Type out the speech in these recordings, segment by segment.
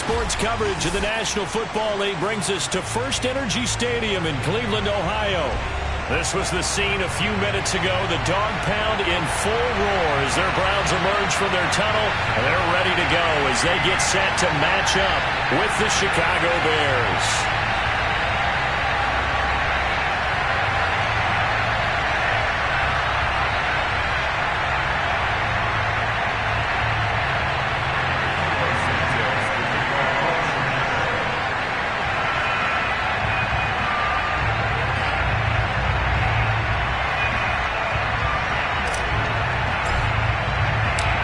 Sports coverage of the National Football League brings us to First Energy Stadium in Cleveland, Ohio. This was the scene a few minutes ago. The dog pound in full roar as their Browns emerge from their tunnel, and they're ready to go as they get set to match up with the Chicago Bears.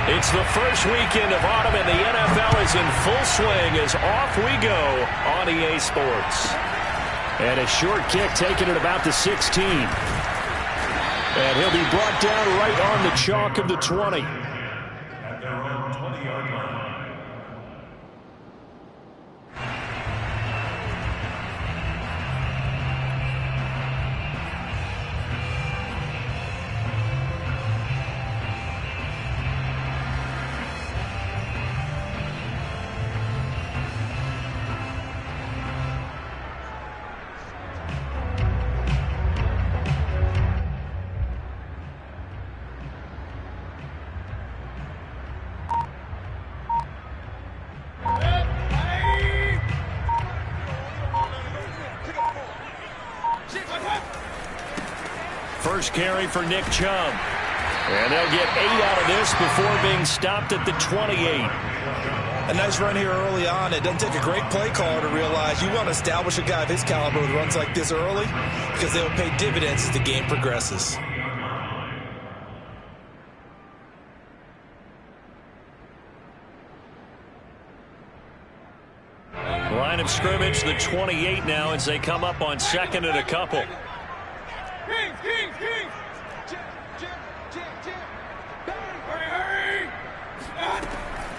It's the first weekend of autumn, and the NFL is in full swing as off we go on EA Sports. And a short kick taken at about the 16. And he'll be brought down right on the chalk of the 20. At their own 20-yard line. First carry for Nick Chubb. And they'll get 8 out of this before being stopped at the 28. A nice run here early on. It doesn't take a great play caller to realize you want to establish a guy of his caliber with runs like this early because they'll pay dividends as the game progresses. Line of scrimmage, the 28 now as they come up on second and a couple.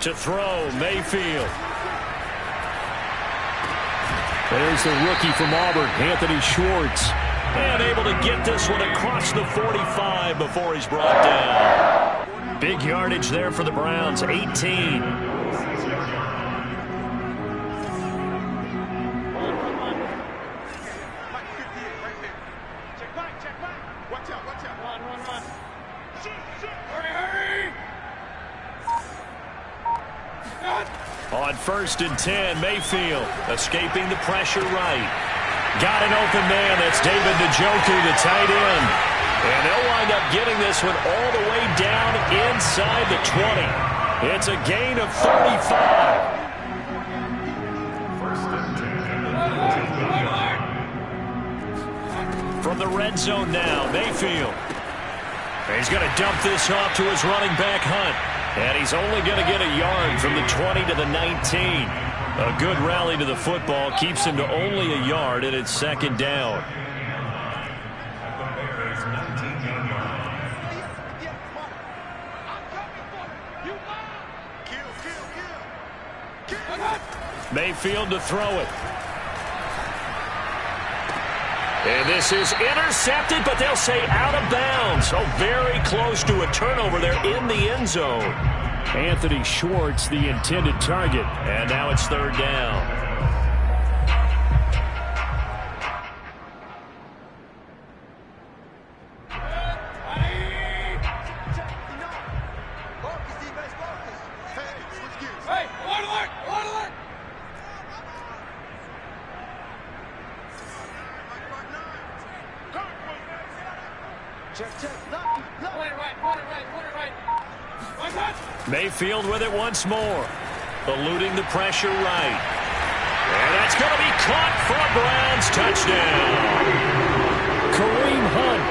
To throw, Mayfield. There's the rookie from Auburn, Anthony Schwartz. And able to get this one across the 45 before he's brought down. Big yardage there for the Browns, 18. On first and 10, Mayfield escaping the pressure right. Got an open man. That's David Njoku, the tight end. And they'll wind up getting this one all the way down inside the 20. It's a gain of 35. From the red zone now, Mayfield. He's going to dump this off to his running back, Hunt. And he's only going to get a yard from the 20 to the 19. A good rally to the football keeps him to only a yard, and it's second down. Mayfield to throw it. And this is intercepted, but they'll say out of bounds. So very close to a turnover there in the end zone. Anthony Schwartz, the intended target. And now it's third down. Mayfield with it once more. Eluding the pressure right. And that's going to be caught for a Browns touchdown. Kareem Hunt,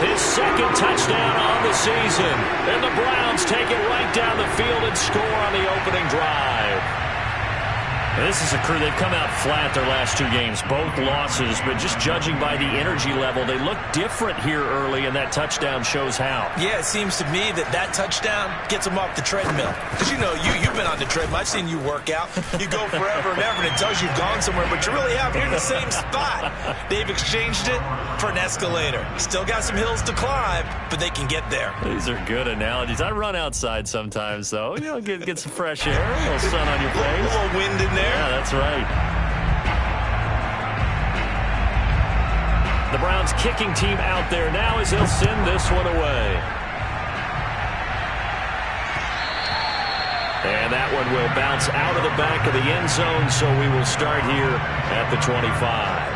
his second touchdown on the season. And the Browns take it right down the field and score on the opening drive. This is a crew, they've come out flat their last two games, both losses, but just judging by the energy level, they look different here early, and that touchdown shows how. Yeah, it seems to me that touchdown gets them off the treadmill. Because, you know, you've been on the treadmill. I've seen you work out. You go forever and ever, and it tells you you've gone somewhere, but you really haven't. You're in the same spot. They've exchanged it for an escalator. Still got some hills to climb, but they can get there. These are good analogies. I run outside sometimes, though. You know, get some fresh air, a little sun on your face. A little wind in there. there. Yeah, that's right. The Browns kicking team out there now as they'll send this one away. And that one will bounce out of the back of the end zone, so we will start here at the 25.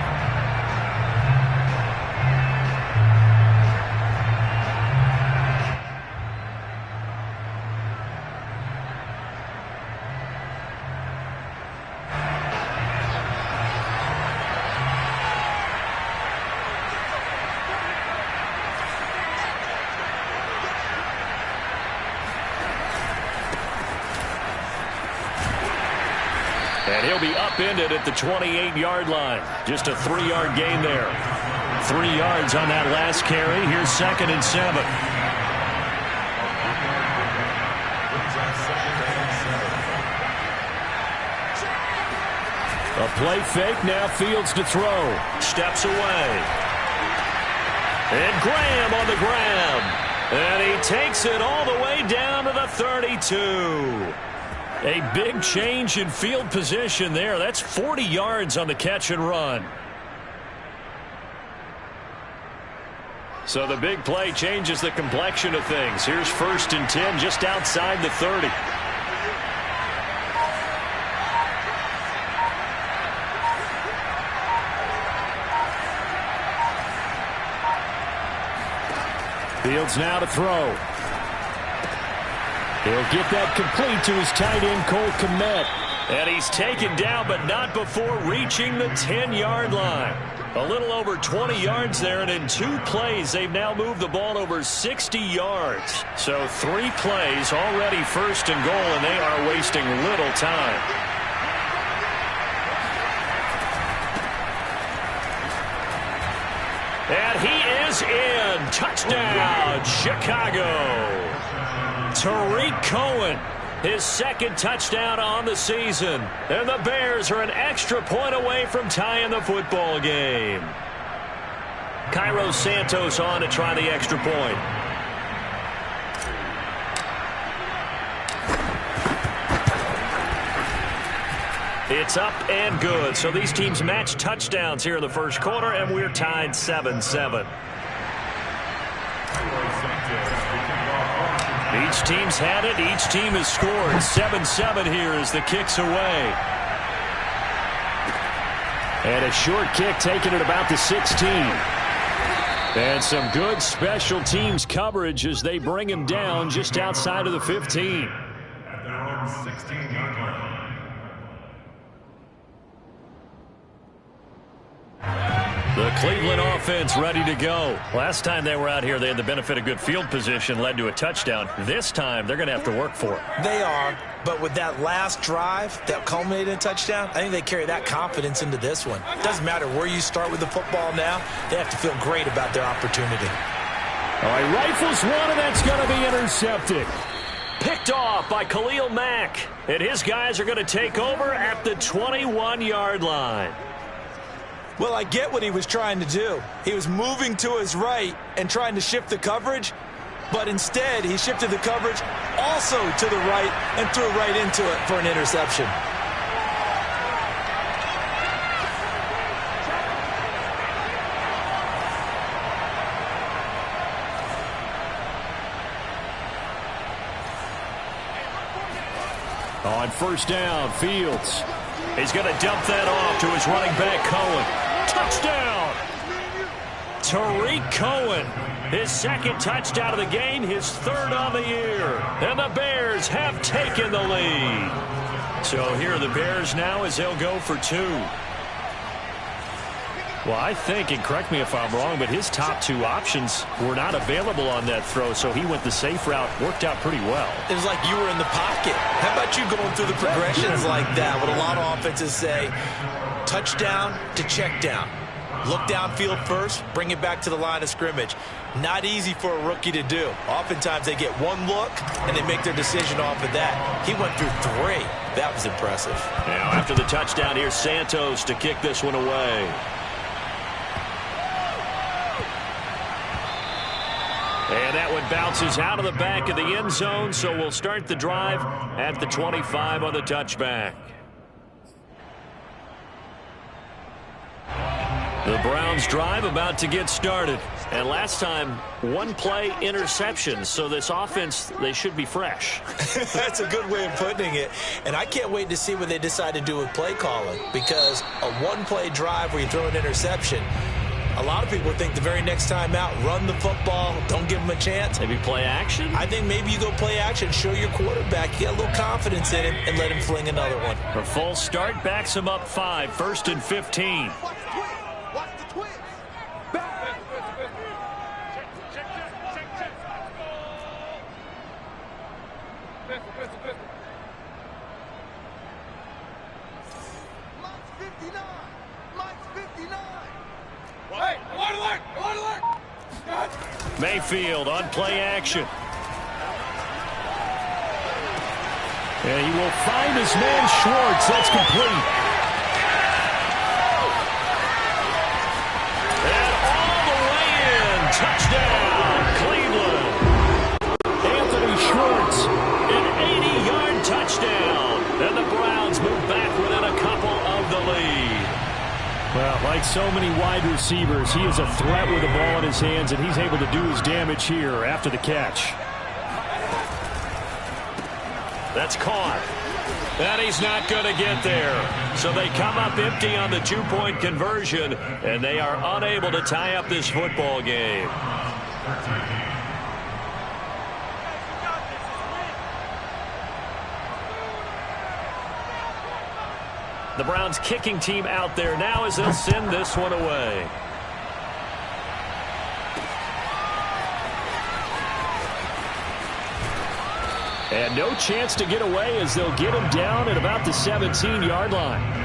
And he'll be upended at the 28-yard line. Just a 3-yard gain there. 3 yards on that last carry. Here's 2nd and 7. A play fake. Now Fields to throw. Steps away. And Graham on the ground. And he takes it all the way down to the 32. A big change in field position there. That's 40 yards on the catch and run. So the big play changes the complexion of things. Here's 1st and 10 just outside the 30. Fields now to throw. He'll get that complete to his tight end, Cole Kmet. And he's taken down, but not before reaching the 10-yard line. A little over 20 yards there, and in 2 plays, they've now moved the ball over 60 yards. So 3 plays, already 1st and goal, and they are wasting little time. And he is in. Touchdown, Chicago. Tariq Cohen, his 2nd touchdown on the season. And the Bears are an extra point away from tying the football game. Cairo Santos on to try the extra point. It's up and good. So these teams match touchdowns here in the first quarter, and we're tied 7-7. Each team's had it. Each team has scored. 7-7 here as the kick's away. And a short kick taken at about the 16. And some good special teams coverage as they bring him down just outside of the 15. At their own 16-yard line. The Cleveland offense ready to go. Last time they were out here, they had the benefit of good field position, led to a touchdown. This time, they're going to have to work for it. They are, but with that last drive that culminated in a touchdown, I think they carry that confidence into this one. Doesn't matter where you start with the football now, they have to feel great about their opportunity. All right, rifles one, and that's going to be intercepted. Picked off by Khalil Mack, and his guys are going to take over at the 21-yard line. Well, I get what he was trying to do. He was moving to his right and trying to shift the coverage, but instead he shifted the coverage also to the right and threw right into it for an interception. On 1st down, Fields. He's going to dump that off to his running back, Cohen. Touchdown! Tariq Cohen, his 2nd touchdown of the game, his 3rd on the year. And the Bears have taken the lead. So here are the Bears now as they'll go for 2. Well, I think, and correct me if I'm wrong, but his top 2 options were not available on that throw, so he went the safe route. Worked out pretty well. It was like you were in the pocket. How about you going through the progressions like that? What a lot of offenses say, touchdown to check down. Look downfield first, bring it back to the line of scrimmage. Not easy for a rookie to do. Oftentimes they get one look, and they make their decision off of that. He went through 3. That was impressive. Now, after the touchdown, here's Santos to kick this one away. And that one bounces out of the back of the end zone, so we'll start the drive at the 25 on the touchback. The Browns drive about to get started. And last time, one play interception. So this offense, they should be fresh. That's a good way of putting it. And I can't wait to see what they decide to do with play calling. Because a one-play drive where you throw an interception, a lot of people think the very next time out, run the football, don't give them a chance. Maybe play action? I think maybe you go play action, show your quarterback, get a little confidence in him, and let him fling another one. A full start backs him up 5, 1st and 15. Mayfield on play action. And he will find his man Schwartz. That's complete. And all the way in. Touchdown, Cleveland. Anthony Schwartz, an 80-yard touchdown. And the Browns move back within a couple of the lead. Well, like so many wide receivers, he is a threat with the ball in his hands, and he's able to do his damage here after the catch. That's caught. And he's not going to get there. So they come up empty on the two-point conversion, and they are unable to tie up this football game. The Browns kicking team out there now as they'll send this one away. And no chance to get away as they'll get him down at about the 17-yard line.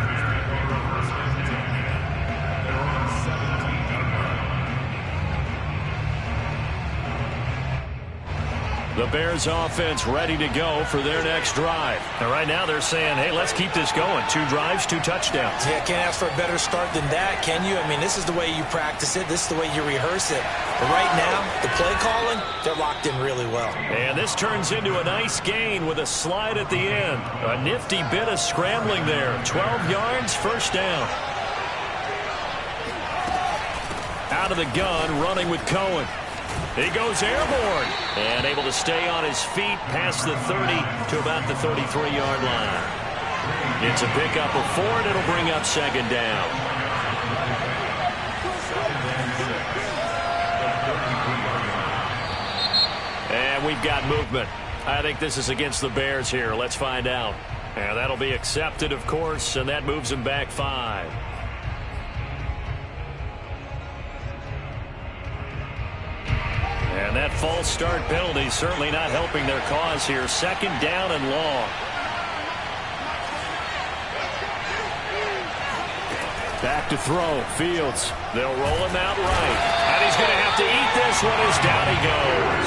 The Bears offense ready to go for their next drive. And right now they're saying, hey, let's keep this going. 2 drives, 2 touchdowns. Yeah, can't ask for a better start than that, can you? I mean, this is the way you practice it. This is the way you rehearse it. But right now, the play calling, they're locked in really well. And this turns into a nice gain with a slide at the end. A nifty bit of scrambling there. 12 yards, first down. Out of the gun, running with Cohen. He goes airborne and able to stay on his feet past the 30 to about the 33-yard line. It's a pickup of 4, and it'll bring up second down. And we've got movement. I think this is against the Bears here. Let's find out. And that'll be accepted, of course, and that moves him back 5. And that false start penalty certainly not helping their cause here. Second down and long. Back to throw. Fields. They'll roll him out right. And he's going to have to eat this one as down he goes.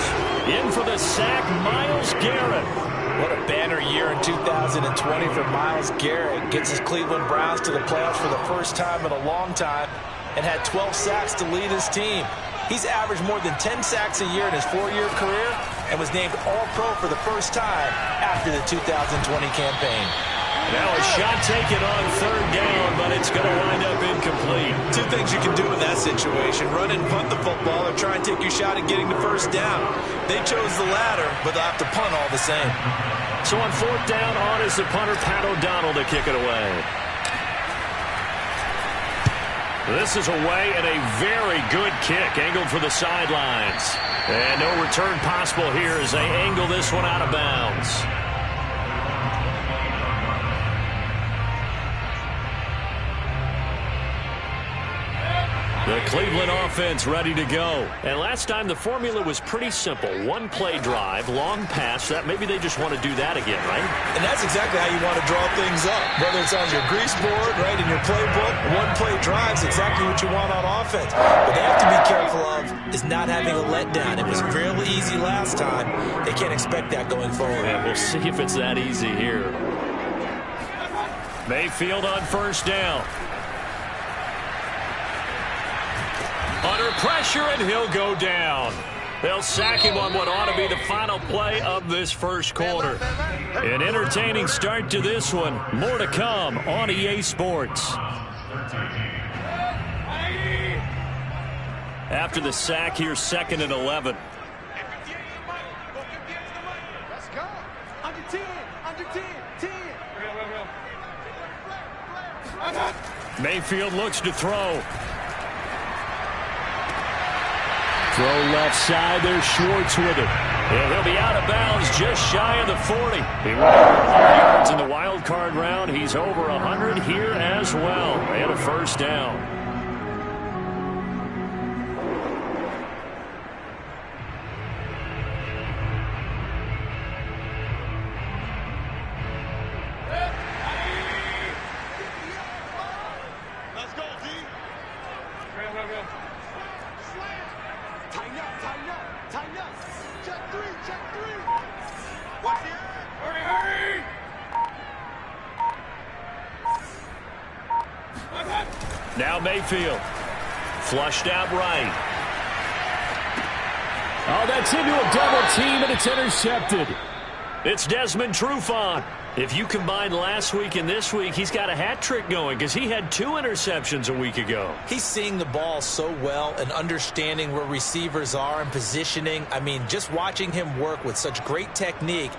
In for the sack, Myles Garrett. What a banner year in 2020 for Myles Garrett. Gets his Cleveland Browns to the playoffs for the first time in a long time and had 12 sacks to lead his team. He's averaged more than 10 sacks a year in his 4-year career and was named All-Pro for the first time after the 2020 campaign. Now a shot taken on third down, but it's going to wind up incomplete. 2 things you can do in that situation: run and punt the football, or try and take your shot at getting the first down. They chose the latter, but they'll have to punt all the same. So on 4th down, on is the punter, Pat O'Donnell, to kick it away. This is away and a very good kick, angled for the sidelines. And no return possible here as they angle this one out of bounds. The Cleveland offense ready to go. And last time the formula was pretty simple. 1 play drive, long pass. That maybe they just want to do that again, right? And that's exactly how you want to draw things up. Whether it's on your grease board, right, in your playbook, 1 play drive's exactly what you want on offense. What they have to be careful of is not having a letdown. It was really easy last time. They can't expect that going forward. Yeah, we'll see if it's that easy here. Mayfield on 1st down. Under pressure, and he'll go down. They'll sack him on what ought to be the final play of this first quarter. An entertaining start to this one. More to come on EA Sports. After the sack, here's 2nd and 11. Let's go. Under 10. Under 10. 10. Mayfield looks to throw. Throw left side. There's Schwartz with it. And he'll be out of bounds just shy of the 40. He went over 100 yards in the wild card round. He's over 100 here as well. And a first down. Now Mayfield. Flushed out right. Oh, that's into a double team, and it's intercepted. It's Desmond Trufant. If you combine last week and this week, he's got a hat trick going because he had 2 interceptions a week ago. He's seeing the ball so well and understanding where receivers are and positioning. I mean, just watching him work with such great technique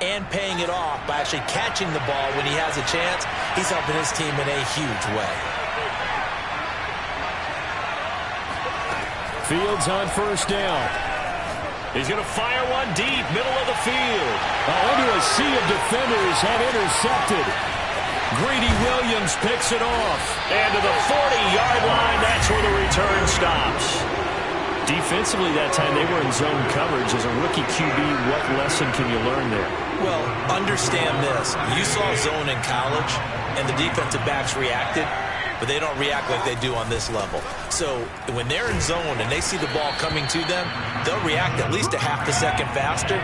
and paying it off by actually catching the ball when he has a chance, he's helping his team in a huge way. Fields on first down. He's going to fire one deep, middle of the field. Into a sea of defenders and intercepted. Greedy Williams picks it off. And to the 40-yard line, that's where the return stops. Defensively that time, they were in zone coverage. As a rookie QB, what lesson can you learn there? Well, understand this. You saw zone in college, and the defensive backs reacted, but they don't react like they do on this level. So when they're in zone and they see the ball coming to them, they'll react at least a half a second faster.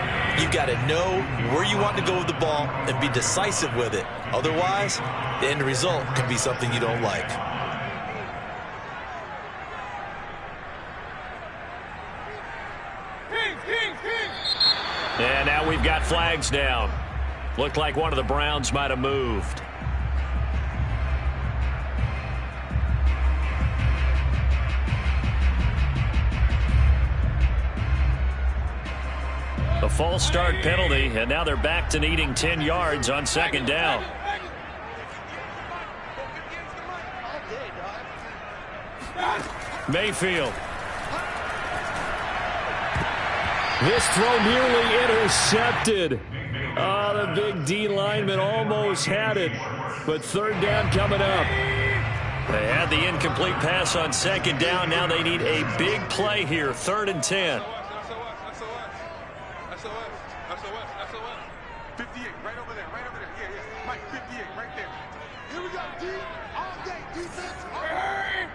You've got to know where you want to go with the ball and be decisive with it. Otherwise, the end result can be something you don't like. And now we've got flags down. Looked like one of the Browns might have moved. A false start penalty, and now they're back to needing 10 yards on 2nd down. Mayfield. This throw nearly intercepted. Oh, the big D lineman almost had it, but 3rd down coming up. They had the incomplete pass on 2nd down. Now they need a big play here, 3rd and 10. 58, right over there, right over there. Yeah. Mike, 58, right there. Here we go, D. All day, defense. All day.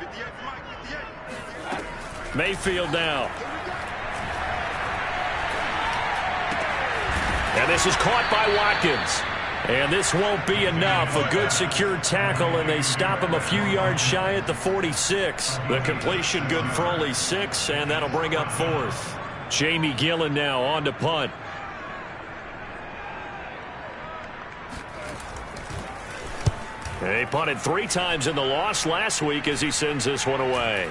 58, Mike, 58. Mayfield now. And this is caught by Watkins. And this won't be enough. A good secure tackle, and they stop him a few yards shy at the 46. The completion good for only 6, and that'll bring up 4th. Jamie Gillen now on to punt. He punted 3 times in the loss last week as he sends this one away.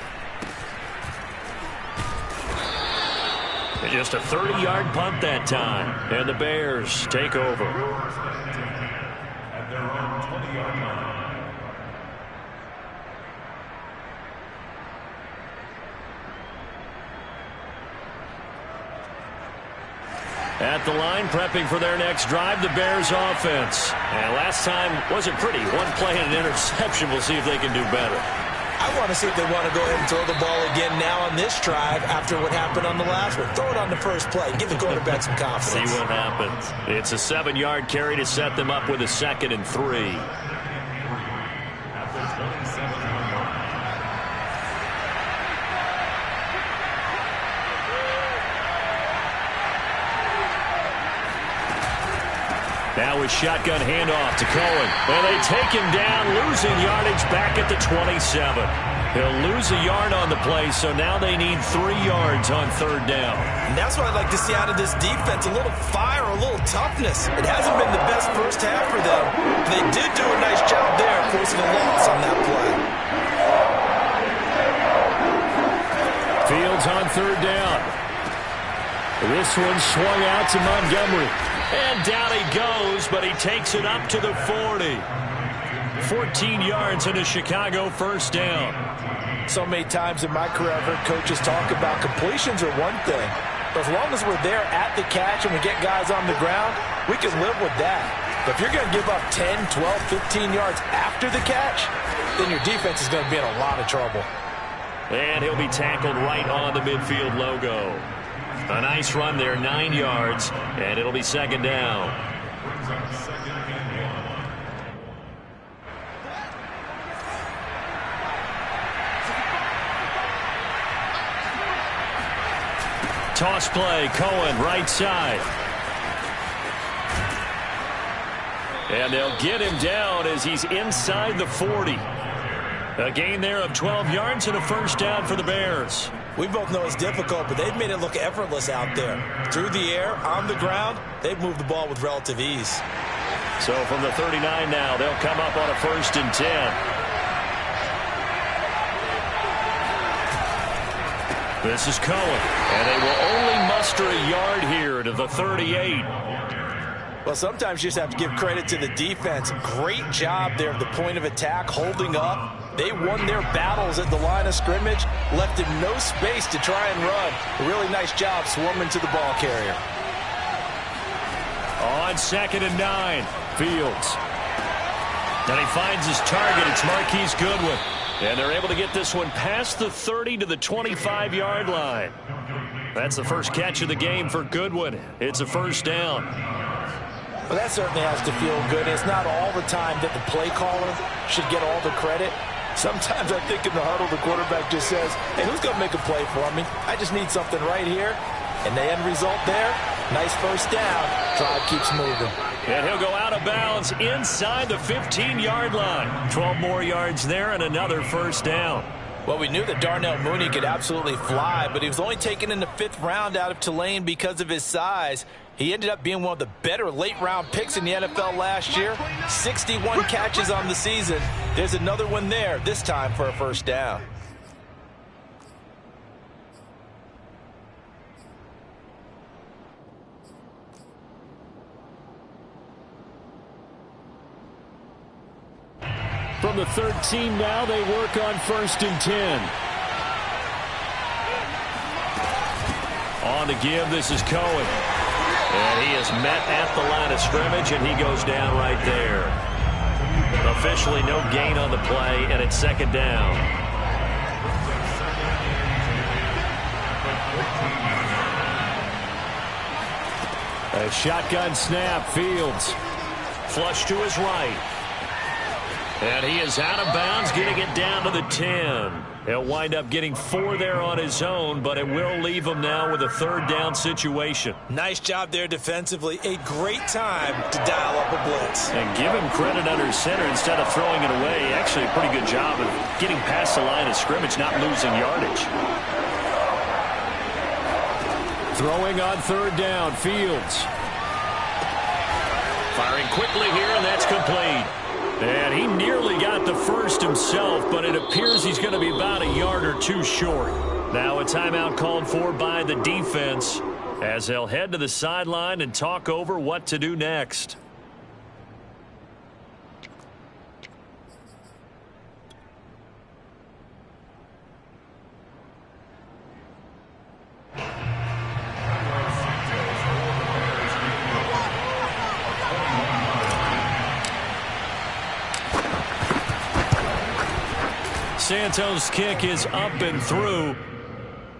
Just a 30-yard punt that time. And the Bears take over. At their own 20-yard line. At the line, prepping for their next drive, the Bears offense. And last time wasn't pretty. 1 play and an interception. We'll see if they can do better. I want to see if they want to go ahead and throw the ball again now on this drive after what happened on the last one. Throw it on the first play. Give the quarterback some confidence. See what happens. It's a 7-yard carry to set them up with a 2nd and 3. Now with shotgun handoff to Cohen. And they take him down, losing yardage back at the 27. He'll lose a yard on the play, so now they need 3 yards on 3rd down. And that's what I'd like to see out of this defense, a little fire, a little toughness. It hasn't been the best first half for them. They did do a nice job there, forcing a loss on that play. Fields on third down. This one swung out to Montgomery. And down he goes, but he takes it up to the 40. 14 yards and a Chicago first down. So many times in my career I've heard coaches talk about completions are one thing. But as long as we're there at the catch and we get guys on the ground, we can live with that. But if you're going to give up 10, 12, 15 yards after the catch, then your defense is going to be in a lot of trouble. And he'll be tackled right on the midfield logo. A nice run there, 9 yards, and it'll be second down. Toss play, Cohen, right side. And they'll get him down as he's inside the 40. A gain there of 12 yards and a first down for the Bears. We both know it's difficult, but they've made it look effortless out there. Through the air, on the ground, they've moved the ball with relative ease. So from the 39 now, they'll come up on a 1st and 10. This is Cohen, and they will only muster a yard here to the 38. Well, sometimes you just have to give credit to the defense. Great job there at the point of attack, holding up. They won their battles at the line of scrimmage, left him no space to try and run. A really nice job swarming to the ball carrier. On 2nd and 9, Fields. And he finds his target. It's Marquise Goodwin. And they're able to get this one past the 30 to the 25-yard line. That's the first catch of the game for Goodwin. It's a first down. Well, that certainly has to feel good. It's not all the time that the play caller should get all the credit. Sometimes I think in the huddle, the quarterback just says, hey, who's going to make a play for me? I just need something right here. And the end result there, nice first down. Drive keeps moving. And he'll go out of bounds inside the 15-yard line. 12 more yards there and another first down. Well, we knew that Darnell Mooney could absolutely fly, but he was only taken in the 5th round out of Tulane because of his size. He ended up being one of the better late-round picks in the NFL last year. 61 catches on the season. There's another one there, this time for a first down. From the 13 now, they work on 1st and 10. On to give, this is Cohen. And he is met at the line of scrimmage, and he goes down right there. Officially no gain on the play, and it's second down. A shotgun snap, Fields. Flush to his right. And he is out of bounds, getting it down to the 10. He'll wind up getting 4 there on his own, but it will leave him now with a 3rd down situation. Nice job there defensively. A great time to dial up a blitz. And give him credit under center instead of throwing it away. Actually, a pretty good job of getting past the line of scrimmage, not losing yardage. Throwing on 3rd down, Fields. Firing quickly here, and that's complete. And he nearly got the first himself, but it appears he's going to be about a yard or 2 short. Now a timeout called for by the defense as they'll head to the sideline and talk over what to do next. Santos' kick is up and through.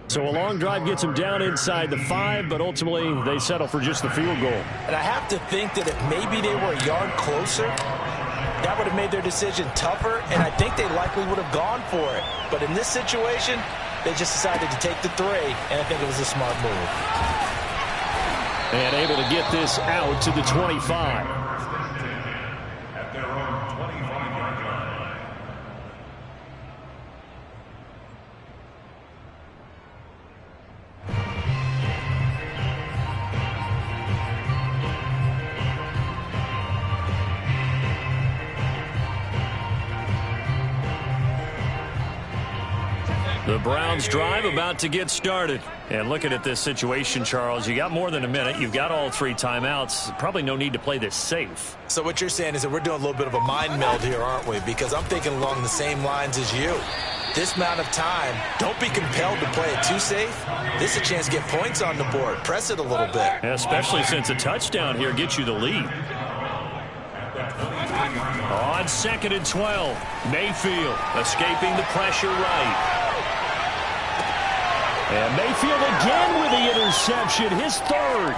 So a long drive gets him down inside the 5, but ultimately they settle for just the field goal. And I have to think that if maybe they were a yard closer, that would have made their decision tougher, and I think they likely would have gone for it. But in this situation, they just decided to take the 3, and I think it was a smart move. And able to get this out to the 25. At their own 25-yard line. The Browns drive about to get started. And looking at this situation, Charles, you got more than a minute. You've got all 3 timeouts. Probably no need to play this safe. So what you're saying is that we're doing a little bit of a mind meld here, aren't we? Because I'm thinking along the same lines as you. This amount of time, don't be compelled to play it too safe. This is a chance to get points on the board. Press it a little bit. Especially since a touchdown here gets you the lead. On 2nd and 12, Mayfield escaping the pressure right. And Mayfield again with the interception, his 3rd.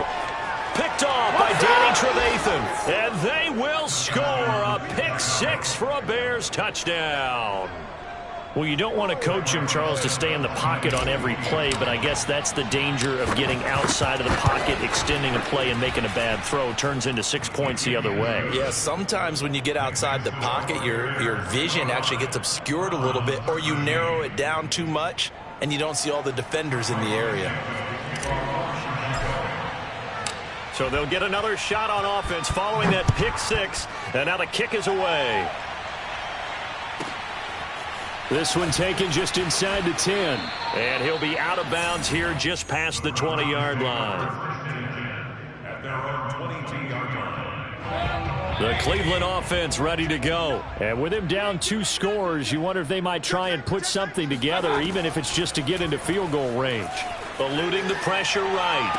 Picked off by Danny Trevathan. And they will score a pick 6 for a Bears touchdown. Well, you don't want to coach him, Charles, to stay in the pocket on every play, but I guess that's the danger of getting outside of the pocket, extending a play, and making a bad throw. Turns into 6 points the other way. Yeah, sometimes when you get outside the pocket, your vision actually gets obscured a little bit, or you narrow it down too much, and you don't see all the defenders in the area. So they'll get another shot on offense following that pick 6, and now the kick is away. This one taken just inside the 10. And he'll be out of bounds here just past the 20-yard line. At their own 22-yard line. The Cleveland offense ready to go. And with him down 2 scores, you wonder if they might try and put something together, even if it's just to get into field goal range. Eluding the pressure right.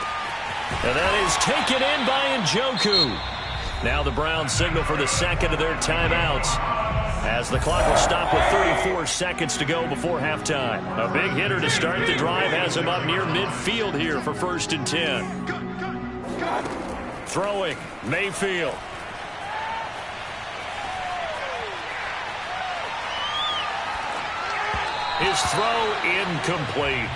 And that is taken in by Njoku. Now the Browns signal for the 2nd of their timeouts, as the clock will stop with 34 seconds to go before halftime. A big hitter to start the drive has him up near midfield here for 1st and 10. Throwing, Mayfield. His throw incomplete.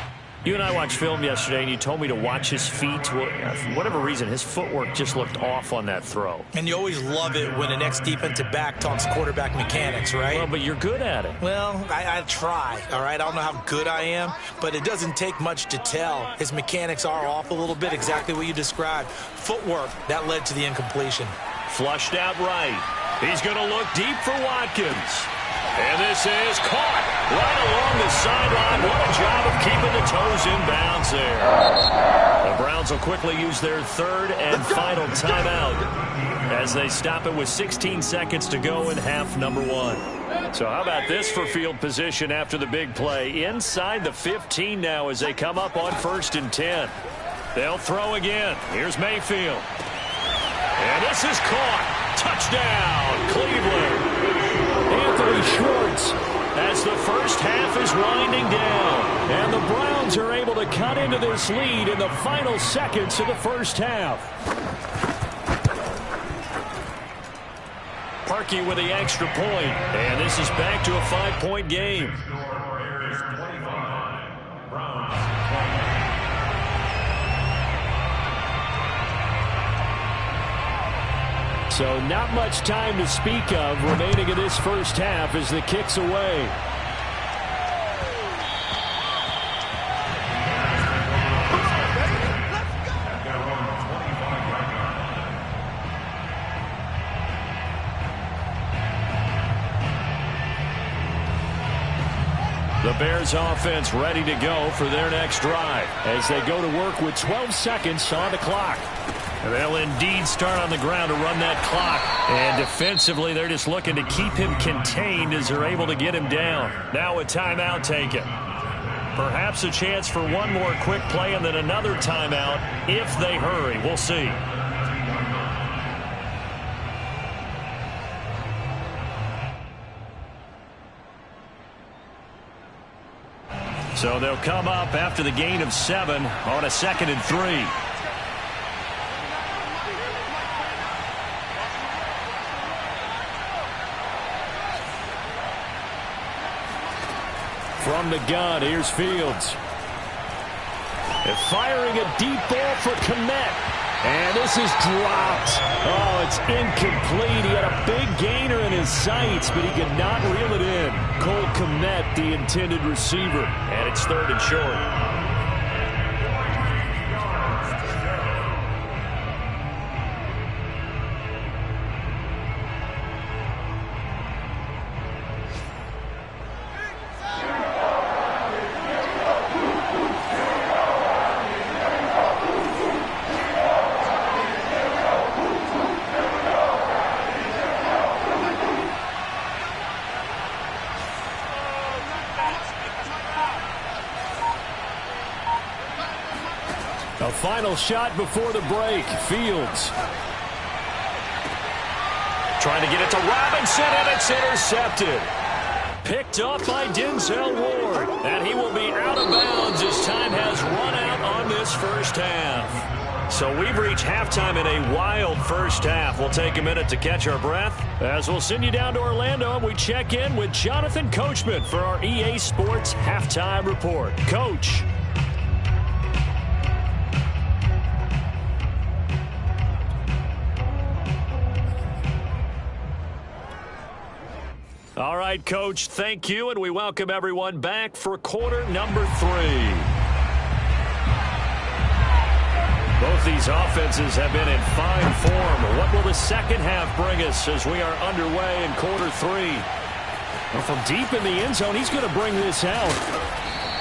You and I watched film yesterday, and you told me to watch his feet. Well, for whatever reason, his footwork just looked off on that throw. And you always love it when an ex-defensive back talks quarterback mechanics, right? Well, but you're good at it. Well, I try, all right? I don't know how good I am, but it doesn't take much to tell. His mechanics are off a little bit, exactly what you described. Footwork, that led to the incompletion. Flushed out right. He's going to look deep for Watkins. And this is caught right along the sideline. What a job of keeping the toes in bounds there. The Browns will quickly use their 3rd and final timeout as they stop it with 16 seconds to go in half number 1. So how about this for field position after the big play? Inside the 15 now as they come up on 1st and 10. They'll throw again. Here's Mayfield. And this is caught. Touchdown, Cleveland. Anthony Schwartz, as the first half is winding down. And the Browns are able to cut into this lead in the final seconds of the first half. Parkey with the extra point. And this is back to a 5-point game. Bears 25, Browns 20. So not much time to speak of remaining in this first half as the kick's away. At their own 25-yard line. The Bears offense ready to go for their next drive as they go to work with 12 seconds on the clock. They'll indeed start on the ground to run that clock. And defensively, they're just looking to keep him contained as they're able to get him down. Now a timeout taken. Perhaps a chance for one more quick play and then another timeout if they hurry. We'll see. So they'll come up after the gain of 7 on a 2nd and 3. From the gun, here's Fields. And firing a deep ball for Kmet. And this is dropped. Oh, it's incomplete. He had a big gainer in his sights, but he could not reel it in. Cole Kmet, the intended receiver. And it's 3rd and short. A final shot before the break. Fields. Trying to get it to Robinson, and it's intercepted. Picked up by Denzel Ward. And he will be out of bounds as time has run out on this first half. So we've reached halftime in a wild first half. We'll take a minute to catch our breath as we'll send you down to Orlando and we check in with Jonathan Coachman for our EA Sports Halftime Report. Coach. All right, Coach, thank you, and we welcome everyone back for quarter number 3. Both these offenses have been in fine form. What will the second half bring us as we are underway in quarter 3? Well, from deep in the end zone, he's going to bring this out.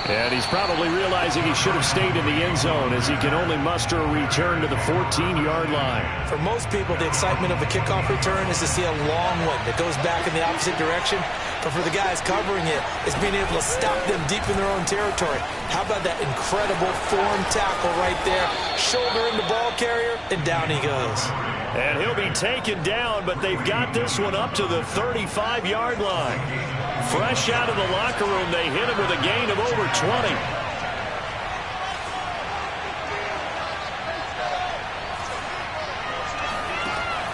And he's probably realizing he should have stayed in the end zone as he can only muster a return to the 14-yard line. For most people, the excitement of a kickoff return is to see a long one that goes back in the opposite direction. But for the guys covering it, it's being able to stop them deep in their own territory. How about that incredible form tackle right there? Shoulder in the ball carrier, and down he goes. And he'll be taken down, but they've got this one up to the 35-yard line. Fresh out of the locker room, they hit him with a gain of over 20.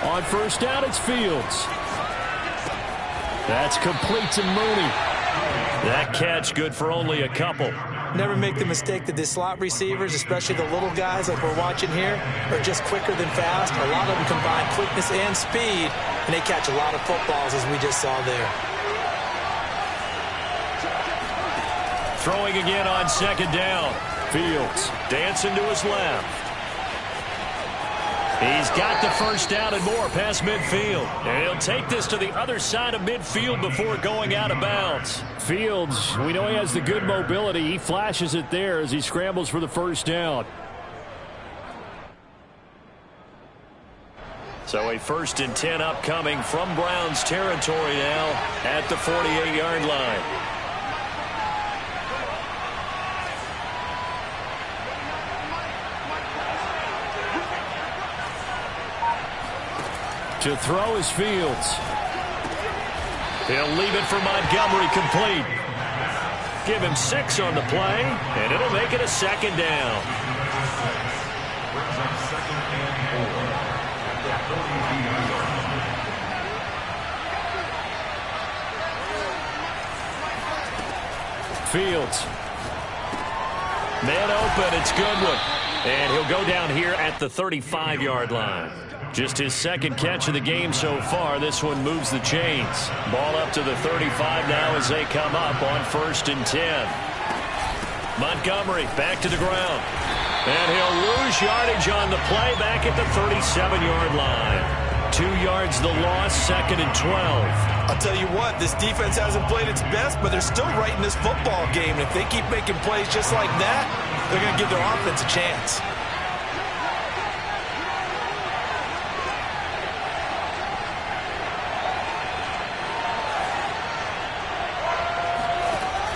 On first down, it's Fields. That's complete to Mooney. That catch good for only a couple. Never make the mistake that the slot receivers, especially the little guys like we're watching here, are just quicker than fast. A lot of them combine quickness and speed, and they catch a lot of footballs, as we just saw there. Throwing again on second down. Fields dancing to his left. He's got the first down and more past midfield. And he'll take this to the other side of midfield before going out of bounds. Fields, we know he has the good mobility. He flashes it there as he scrambles for the first down. So a 1st and 10 upcoming from Browns territory now at the 48-yard line. To throw is Fields. He'll leave it for Montgomery complete. Give him 6 on the play, and it'll make it a second down. Brings up 2nd and 4 at the 32-yard line. Fields. Man open, it's Goodwin. And he'll go down here at the 35-yard line. Just his second catch of the game so far. This one moves the chains. Ball up to the 35 now as they come up on 1st and 10. Montgomery back to the ground. And he'll lose yardage on the play back at the 37-yard line. 2 yards the loss, 2nd and 12. I'll tell you what, this defense hasn't played its best, but they're still right in this football game. And if they keep making plays just like that, they're going to give their offense a chance.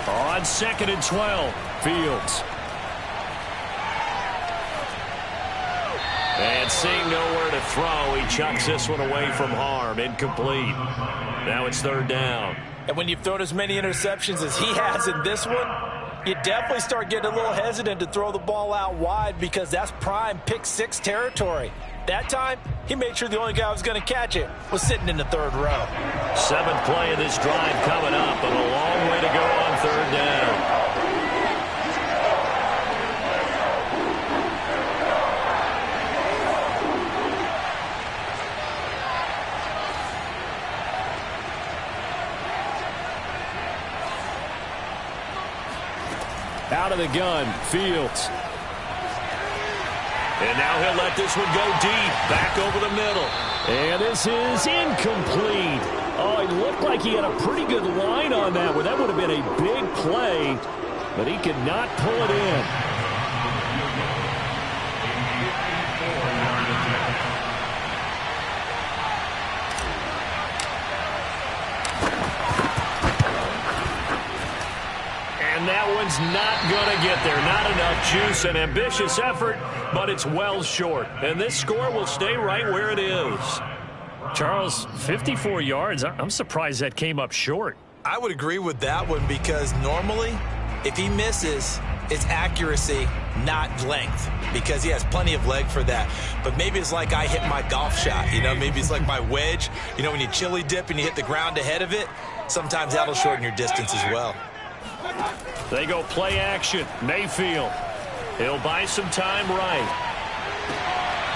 On 2nd and 12, Fields. And seeing nowhere to throw, he chucks this one away from harm. Incomplete. Now it's 3rd down. And when you've thrown as many interceptions as he has in this one, you definitely start getting a little hesitant to throw the ball out wide because that's prime pick 6 territory. That time, he made sure the only guy who was going to catch it was sitting in the 3rd row. 7th play of this drive coming up, and a long way to go on 3rd down. Out of the gun, Fields. And now he'll let this one go deep, back over the middle. And this is incomplete. Oh, it looked like he had a pretty good line on that one. That would have been a big play, but he could not pull it in. And And that one's not going to get there. Not enough juice. An ambitious effort, but it's well short. And this score will stay right where it is. Charles, 54 yards. I'm surprised that came up short. I would agree with that one because normally, if he misses, it's accuracy, not length, because he has plenty of leg for that. But maybe it's like I hit my golf shot, maybe it's like my wedge. When you chili dip and you hit the ground ahead of it, sometimes that'll shorten your distance as well. They go play action. Mayfield. He'll buy some time right.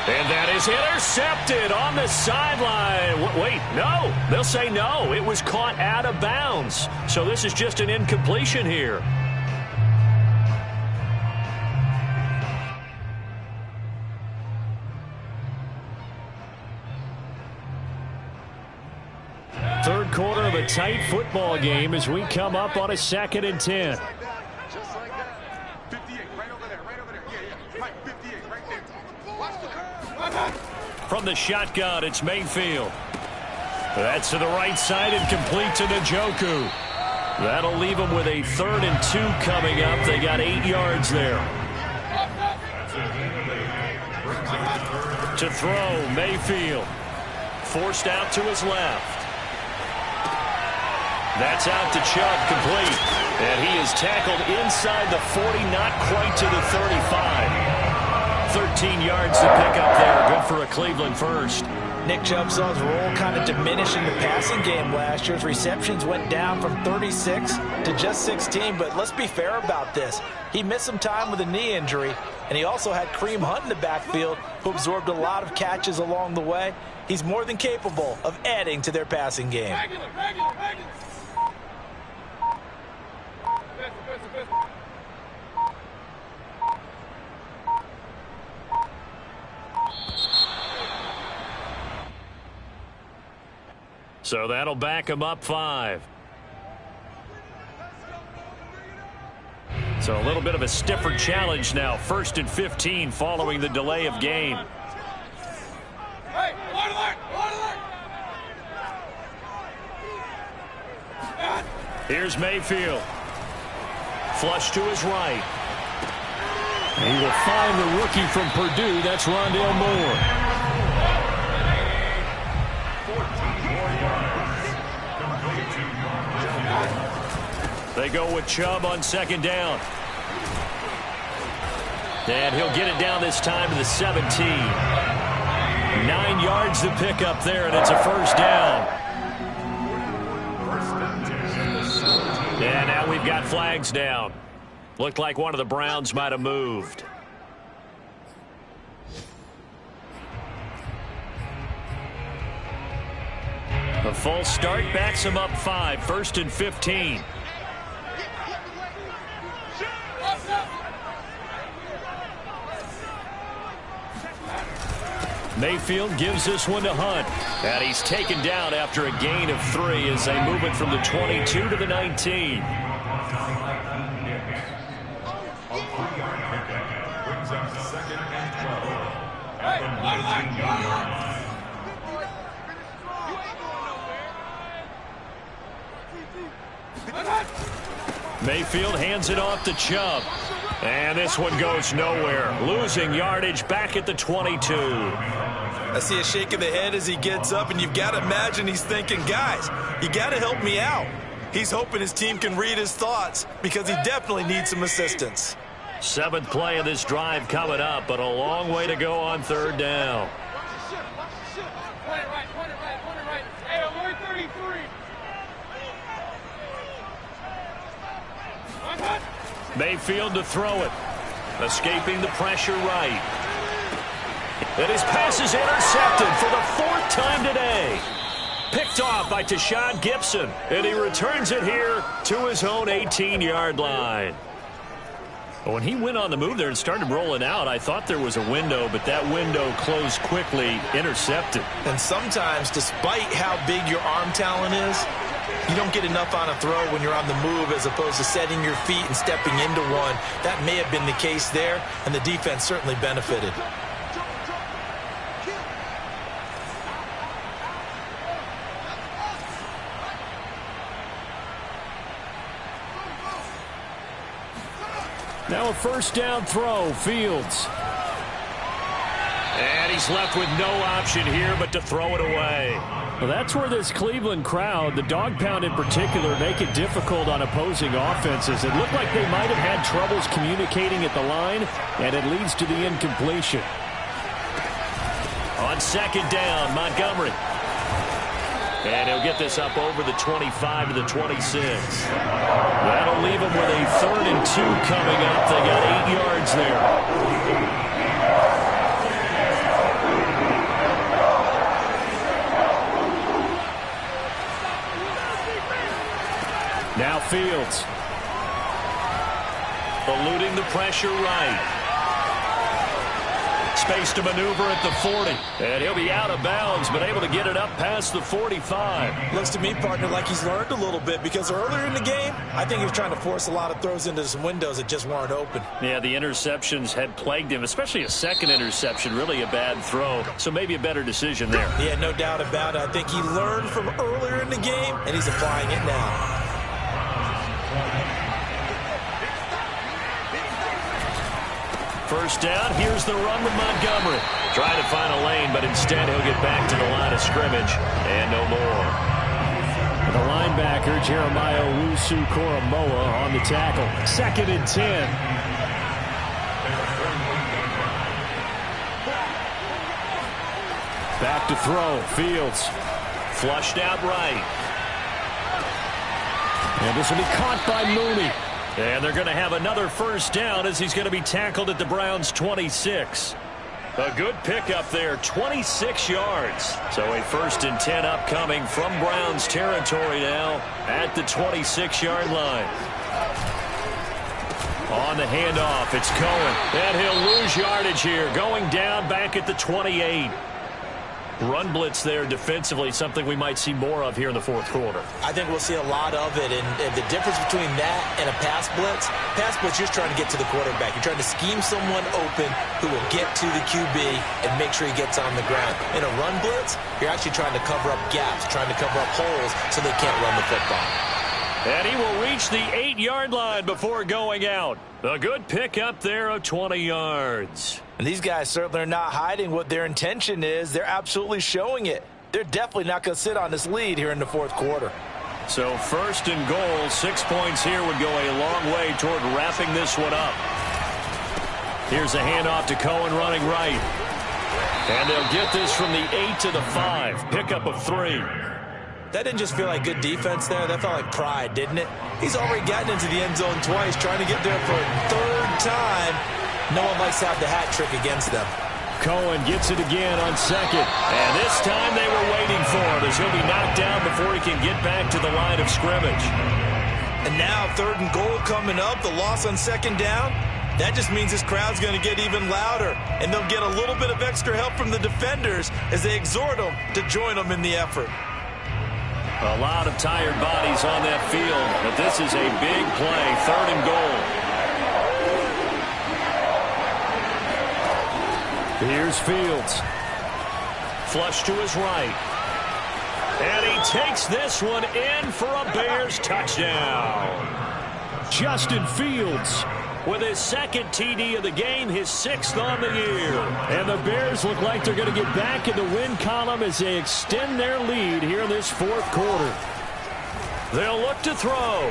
And that is intercepted on the sideline. Wait, no. They'll say no. It was caught out of bounds. So this is just an incompletion here. Third quarter of a tight football game as we come up on a 2nd and 10. Just like that. 58, right over there, right over there. Yeah. Mike, 58, right there. Watch the curve. From the shotgun, it's Mayfield. That's to the right side and complete to Njoku. That'll leave them with a 3rd and 2 coming up. They got 8 yards there. To throw, Mayfield. Forced out to his left. That's out to Chubb, complete. And he is tackled inside the 40, not quite to the 35. 13 yards to pick up there. Good for a Cleveland first. Nick Chubb saw his role kind of diminish in the passing game last year. His receptions went down from 36 to just 16, but let's be fair about this. He missed some time with a knee injury, and he also had Kareem Hunt in the backfield, who absorbed a lot of catches along the way. He's more than capable of adding to their passing game. So that'll back him up 5. So a little bit of a stiffer challenge now. 1st and 15 following the delay of game. Hey, Here's Mayfield. Flush to his right. He will find the rookie from Purdue. That's Rondale Moore. They go with Chubb on 2nd down. And he'll get it down this time to the 17. 9 yards to pick up there, and it's a 1st down. And now we've got flags down. Looked like one of the Browns might have moved. A false start backs him up 5. 1st and 15. Mayfield gives this one to Hunt. And he's taken down after a gain of 3 as they move it from the 22 to the 19. Mayfield hands it off to Chubb. And this one goes nowhere. Losing yardage back at the 22. I see a shake of the head as he gets up, and you've got to imagine he's thinking, guys, you got to help me out. He's hoping his team can read his thoughts because he definitely needs some assistance. 7th play of this drive coming up, but a long way to go on 3rd down. Mayfield to throw it. Escaping the pressure right. And his pass is intercepted for the 4th time today. Picked off by Tashawn Gibson. And he returns it here to his own 18-yard line. When he went on the move there and started rolling out, I thought there was a window, but that window closed quickly, intercepted. And sometimes, despite how big your arm talent is, you don't get enough on a throw when you're on the move as opposed to setting your feet and stepping into one. That may have been the case there, and the defense certainly benefited. Now a first down throw, Fields. And he's left with no option here but to throw it away. Well, that's where this Cleveland crowd, the dog pound in particular, make it difficult on opposing offenses. It looked like they might have had troubles communicating at the line, and it leads to the incompletion. On second down, Montgomery. And he'll get this up over the 25 to the 26. That'll leave him with a 3rd and 2 coming up. They got 8 yards there. Now Fields. Eluding the pressure right. Space to maneuver at the 40. And he'll be out of bounds, but able to get it up past the 45. Looks to me, partner, like he's learned a little bit, because earlier in the game, I think he was trying to force a lot of throws into some windows that just weren't open. Yeah, the interceptions had plagued him, especially a second interception, really a bad throw. So maybe a better decision there. Yeah, no doubt about it. I think he learned from earlier in the game, and he's applying it now. First down, here's the run with Montgomery. Trying to find a lane, but instead he'll get back to the line of scrimmage, and no more. The linebacker, Jeremiah Owusu-Koramoah, on the tackle. 2nd and 10. Back to throw, Fields. Flushed out right. And this will be caught by Mooney. And they're going to have another first down as he's going to be tackled at the Browns' 26. A good pickup there, 26 yards. So a 1st and 10 upcoming from Browns territory now at the 26-yard line. On the handoff, it's Cohen. And he'll lose yardage here, going down back at the 28. Run blitz there defensively, something we might see more of here in the 4th quarter. I think we'll see a lot of it, and the difference between that and a pass blitz, you're just trying to get to the quarterback. You're trying to scheme someone open who will get to the QB and make sure he gets on the ground. In a run blitz, you're actually trying to cover up gaps, trying to cover up holes so they can't run the football. And he will reach the 8-yard line before going out. A good pickup there of 20 yards. And these guys certainly are not hiding what their intention is. They're absolutely showing it. They're definitely not going to sit on this lead here in the 4th quarter. So 1st and goal, 6 points here would go a long way toward wrapping this one up. Here's a handoff to Cohen running right. And they'll get this from the 8 to the 5. Pickup of 3. That didn't just feel like good defense there. That felt like pride, didn't it? He's already gotten into the end zone twice, trying to get there for a 3rd time. No one likes to have the hat trick against them. Cohen gets it again on 2nd. And this time they were waiting for him as he'll be knocked down before he can get back to the line of scrimmage. And now 3rd and goal coming up. The loss on 2nd down. That just means this crowd's going to get even louder. And they'll get a little bit of extra help from the defenders as they exhort them to join them in the effort. A lot of tired bodies on that field, but this is a big play. 3rd and goal. Here's Fields. Flush to his right. And he takes this one in for a Bears touchdown. Justin Fields with his 2nd TD of the game, his 6th on the year. And the Bears look like they're going to get back in the win column as they extend their lead here in this 4th quarter. They'll look to throw.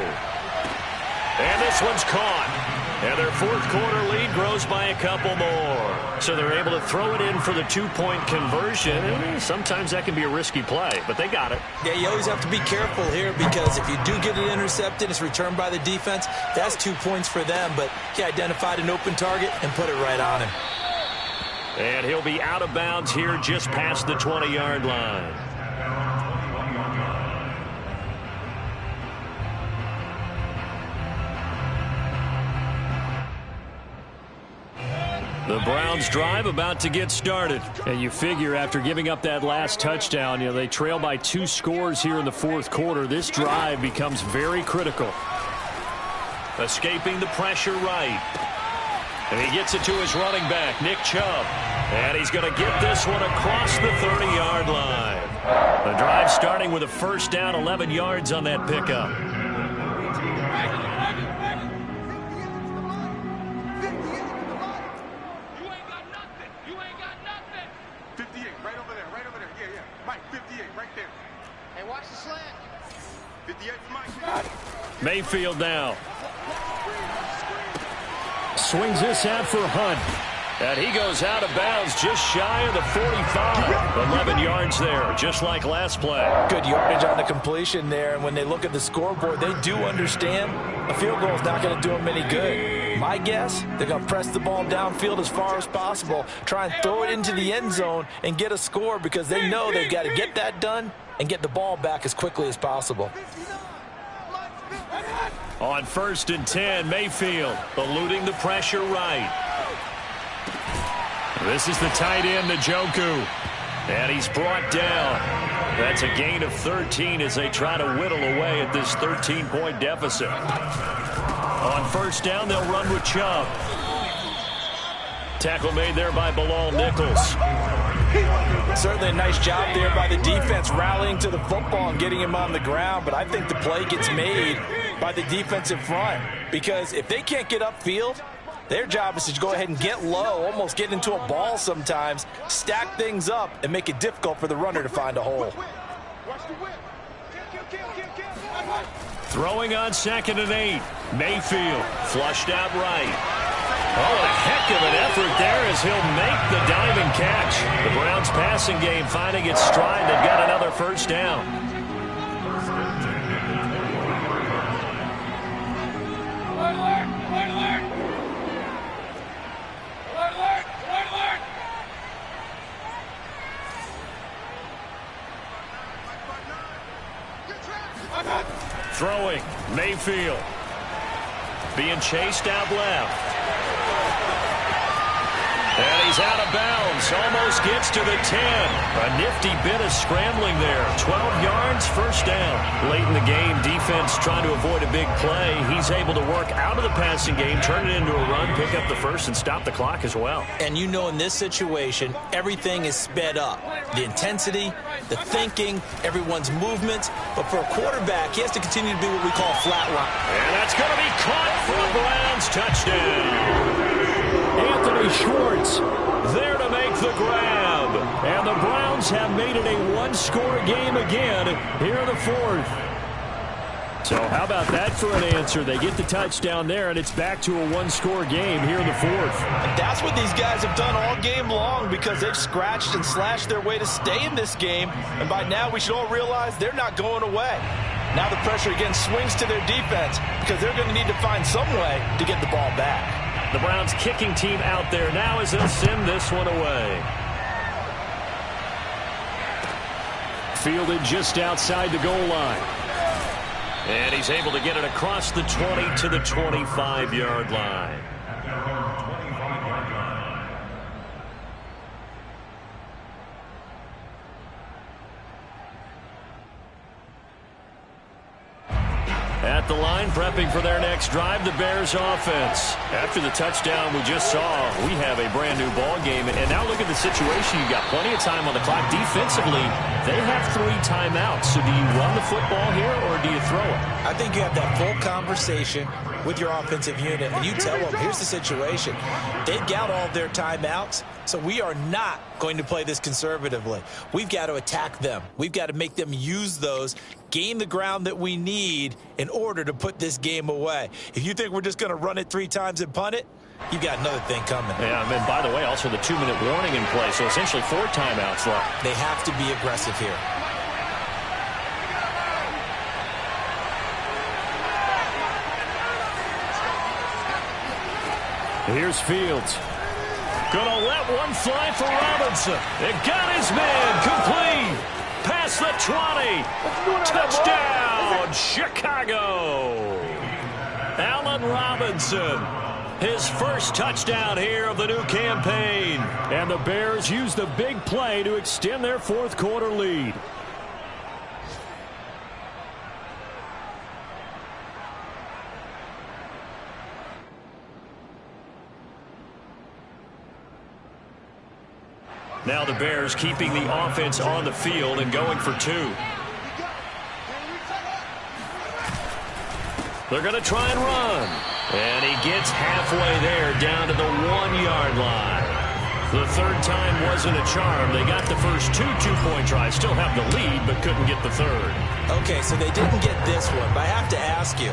And this one's caught. And their 4th quarter lead grows by a couple more. So they're able to throw it in for the 2-point conversion. And sometimes that can be a risky play, but they got it. Yeah, you always have to be careful here, because if you do get it intercepted, it's returned by the defense. That's 2 points for them, but he identified an open target and put it right on him. And he'll be out of bounds here just past the 20-yard line. The Browns drive about to get started. And you figure after giving up that last touchdown, they trail by 2 scores here in the 4th quarter. This drive becomes very critical. Escaping the pressure right. And he gets it to his running back, Nick Chubb. And he's going to get this one across the 30-yard line. The drive starting with a first down, 11 yards on that pickup. Watch the slant. 58 for Mike. Mayfield now. Swings this out for Hunt. And he goes out of bounds just shy of the 45. 11 yards there, just like last play. Good yardage on the completion there. And when they look at the scoreboard, they do understand a field goal is not going to do them any good. My guess, they're going to press the ball downfield as far as possible, try and throw it into the end zone and get a score because they know they've got to get that done and get the ball back as quickly as possible. On 1st and 10, Mayfield eluding the pressure right. This is the tight end, Njoku. And he's brought down. That's a gain of 13 as they try to whittle away at this 13-point deficit. On 1st down, they'll run with Chubb. Tackle made there by Bilal Nichols. Certainly a nice job there by the defense rallying to the football and getting him on the ground, but I think the play gets made by the defensive front because if they can't get upfield, their job is to go ahead and get low, almost get into a ball sometimes, stack things up, and make it difficult for the runner to find a hole. Throwing on 2nd and 8. Mayfield flushed out right. Oh, a heck of an effort there as he'll make the diving catch. The Browns passing game finding its stride. They've got another 1st down. Throwing, Mayfield. Being chased out left. And he's out of bounds. Almost gets to the 10. A nifty bit of scrambling there. 12 yards, 1st down. Late in the game, defense trying to avoid a big play. He's able to work out of the passing game, turn it into a run, pick up the 1st, and stop the clock as well. And you know in this situation, everything is sped up. The intensity, the thinking, everyone's movements. But for a quarterback, he has to continue to be what we call flatline. And that's going to be caught for a Browns touchdown. Anthony Schwartz there to make the grab. And the Browns have made it a one-score game again here in the 4th. So how about that for an answer? They get the touchdown there, and it's back to a one-score game here in the 4th. And that's what these guys have done all game long because they've scratched and slashed their way to stay in this game. And by now, we should all realize they're not going away. Now the pressure again swings to their defense because they're going to need to find some way to get the ball back. The Browns kicking team out there now as they'll send this one away. Fielded just outside the goal line. And he's able to get it across the 20 to the 25-yard line. At the line, prepping for their next drive, the Bears offense. After the touchdown we just saw, we have a brand-new ball game. And now look at the situation. You've got plenty of time on the clock. Defensively, they have 3 timeouts. So do you run the football here or do you throw it? I think you have that full conversation with your offensive unit, and you tell them, here's the situation. They've got all their timeouts, so we are not going to play this conservatively. We've got to attack them. We've got to make them use those, gain the ground that we need in order to put this game away. If you think we're just going to run it 3 times and punt it, you've got another thing coming. Yeah, and then, by the way, also the 2-minute warning in play, so essentially 4 timeouts left. They have to be aggressive here. Here's Fields. Gonna let one fly for Robinson. It got his man complete. Past the 20. Touchdown, Chicago. Allen Robinson. His first touchdown here of the new campaign. And the Bears use the big play to extend their 4th quarter lead. Now the Bears keeping the offense on the field and going for 2. They're going to try and run. And he gets halfway there down to the 1-yard line. The third time wasn't a charm. They got the first two two-point tries, still have the lead, but couldn't get the third. Okay, so they didn't get this one, but I have to ask you,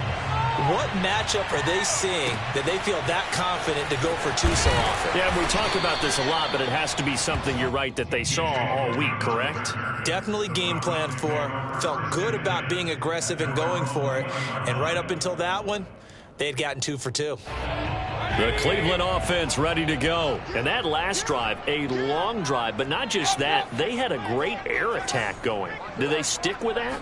what matchup are they seeing that they feel that confident to go for two so often? Yeah, we talk about this a lot, but it has to be something, you're right, that they saw all week, correct? Definitely game planned for, felt good about being aggressive and going for it, and right up until that one, they had gotten 2 for 2. The Cleveland offense ready to go. And that last drive, a long drive, but not just that, they had a great air attack going. Do they stick with that?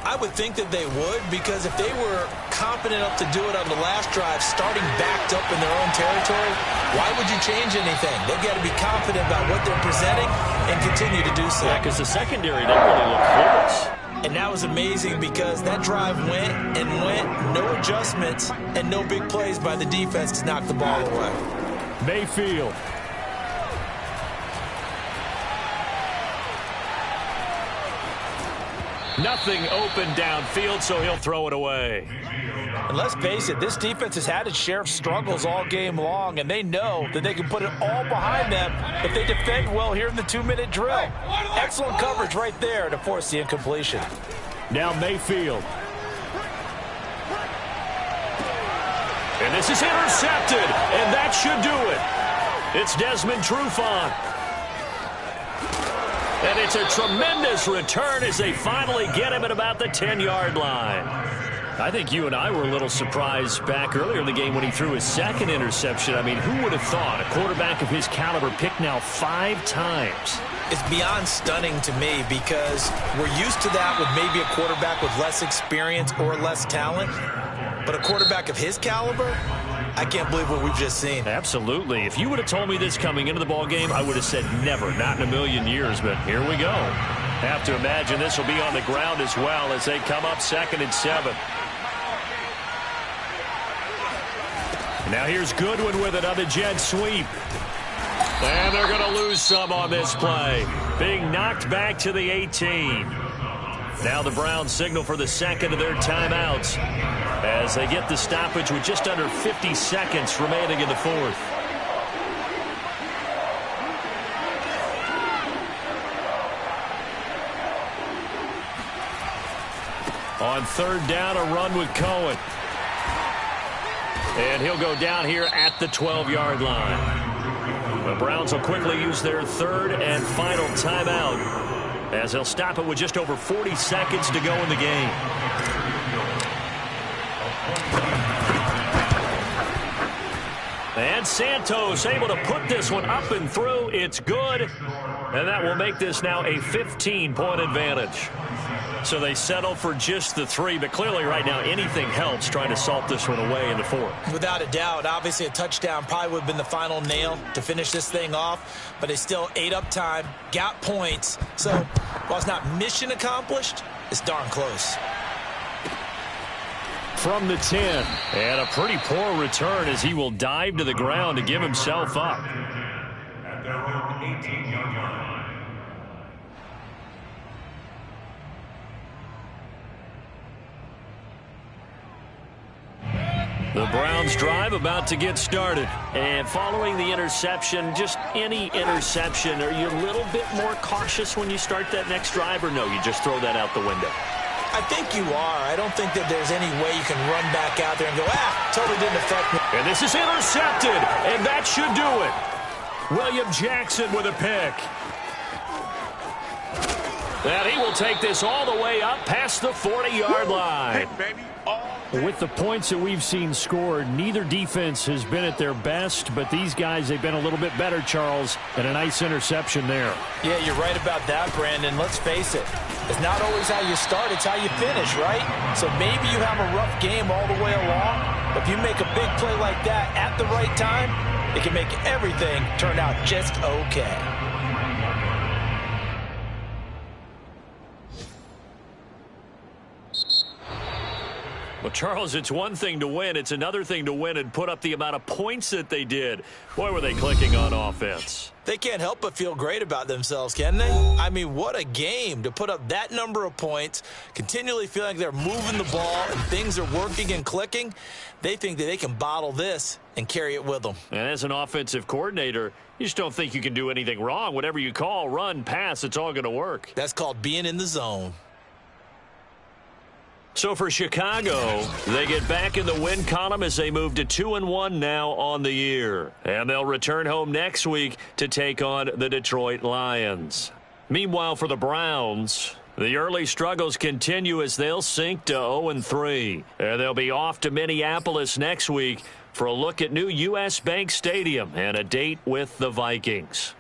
I would think that they would, because if they were confident enough to do it on the last drive, starting backed up in their own territory, why would you change anything? They've got to be confident about what they're presenting and continue to do so. Yeah, because the secondary didn't really look close. And that was amazing because that drive went and went, no adjustments, and no big plays by the defense to knock the ball away. Mayfield. Nothing open downfield, so he'll throw it away. And let's face it, this defense has had its share of struggles all game long, and they know that they can put it all behind them if they defend well here in the 2-minute drill. Excellent coverage right there to force the incompletion. Now Mayfield. And this is intercepted, and that should do it. It's Desmond Trufant. And it's a tremendous return as they finally get him at about the 10-yard line. I think you and I were a little surprised back earlier in the game when he threw his second interception. I mean, who would have thought a quarterback of his caliber picked now 5 times? It's beyond stunning to me because we're used to that with maybe a quarterback with less experience or less talent. But a quarterback of his caliber, I can't believe what we've just seen. Absolutely. If you would have told me this coming into the ball game, I would have said never, not in a million years. But here we go. Have to imagine this will be on the ground as well as they come up 2nd and 7. Now here's Goodwin with it on the jet sweep. And they're going to lose some on this play. Being knocked back to the 18. Now the Browns signal for the second of their timeouts as they get the stoppage with just under 50 seconds remaining in the fourth. On 3rd down, a run with Cohen. And he'll go down here at the 12-yard line. The Browns will quickly use their 3rd and final timeout as they'll stop it with just over 40 seconds to go in the game. And Santos able to put this one up and through. It's good. And that will make this now a 15-point advantage. So they settle for just the 3, but clearly right now anything helps trying to salt this one away in the 4th. Without a doubt, obviously a touchdown probably would have been the final nail to finish this thing off, but they still ate up time, got points. So while it's not mission accomplished, it's darn close. From the 10, and a pretty poor return as he will dive to the ground to give himself up. At their own 18-yard line. The Browns drive about to get started. And following the interception, just any interception, are you a little bit more cautious when you start that next drive, or no, you just throw that out the window? I think you are. I don't think that there's any way you can run back out there and go, totally didn't affect me. And this is intercepted, and that should do it. William Jackson with a pick. And he will take this all the way up past the 40-yard line. Hey, baby. With the points that we've seen scored, neither defense has been at their best, but these guys, they've been a little bit better, Charles, and a nice interception there. Yeah, you're right about that, Brandon. Let's face it. It's not always how you start, it's how you finish, right? So maybe you have a rough game all the way along, but if you make a big play like that at the right time, it can make everything turn out just okay. Well, Charles, it's one thing to win. It's another thing to win and put up the amount of points that they did. Boy, were they clicking on offense. They can't help but feel great about themselves, can they? I mean, what a game to put up that number of points, continually feeling like they're moving the ball and things are working and clicking. They think that they can bottle this and carry it with them. And as an offensive coordinator, you just don't think you can do anything wrong. Whatever you call, run, pass, it's all going to work. That's called being in the zone. So for Chicago, they get back in the win column as they move to 2-1 now on the year. And they'll return home next week to take on the Detroit Lions. Meanwhile, for the Browns, the early struggles continue as they'll sink to 0-3. And they'll be off to Minneapolis next week for a look at new U.S. Bank Stadium and a date with the Vikings.